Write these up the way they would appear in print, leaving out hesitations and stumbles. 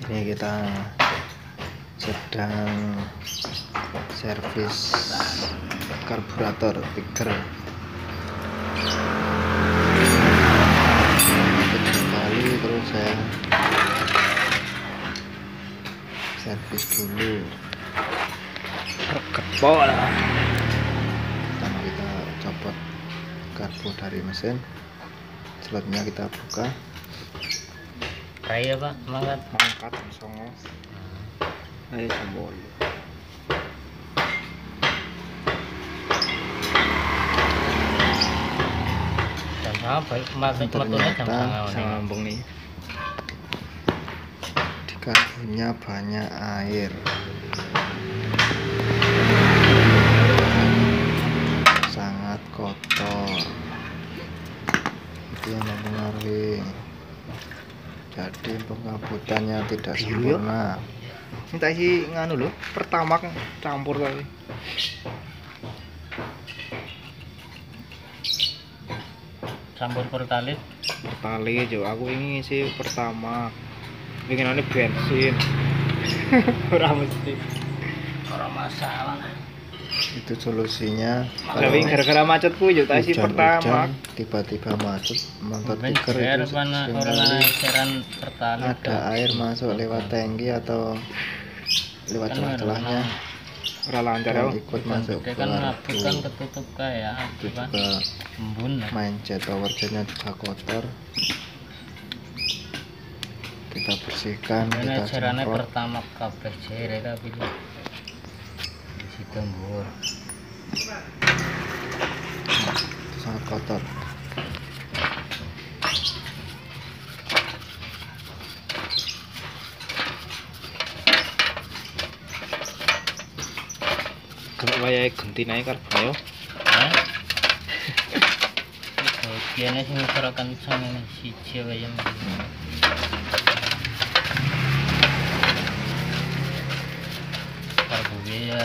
Ini kita sedang servis karburator Tiger. Kali terus saya servis dulu. Rekepol. Pertama kita copot karbo dari mesin, slotnya kita buka. Ayo Pak, mangkat Songo. Ayo tombol. Jam apa? Ternyata sambung nih. Di karbonya banyak air. Sangat kotor. Itu yang mempengaruhi. Jadi pengabutannya tidak sempurna. Minta isi nganu loh, pertama campur kali. Campur pertalit. Pertalit jo, aku ini isi pertama. Bikinannya bensin. Ora mesti. Ora masalah. Itu solusinya. Tapi gara-gara macetku jo tak isi pertama. Hujan. Tiba-tiba macet motor Ben Tiger itu seringkali pertalit. ada air masuk lewat tangki atau lewat celah-celahnya. Ora lancar ya. Ikut masuk ke kan ngabut kan ketutup kayak itu apa? juga Embun. mindset power jetnya juga kotor. Kita bersihkan, Ini kita caranya semprot. pertama kabeh jere tapi di situ mbur. Itu sangat kotor. Kalau kayak ganti naik karbon yo. Bagiannya sih ngusarakan sama siji wae. Karbonya ya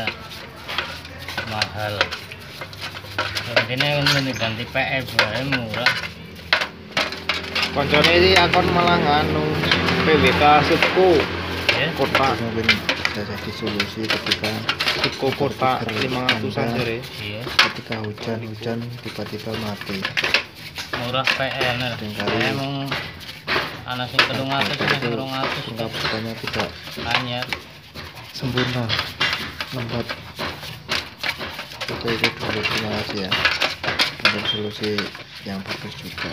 mahal. Ini kan ganti PF wae murah. Koncone sih akon malah nganu PWK Subko Ya. kota. Mungkin bisa jadi solusi ketika Subko kota 500-an jare. Iya. Ketika hujan tiba-tiba mati. Murah PL nih. Seringkali Emang anak sing 300 sing 200 pengabutannya tidak anyar. sempurna, lembat. Itu dulu, terima kasih ya untuk solusi yang bagus juga.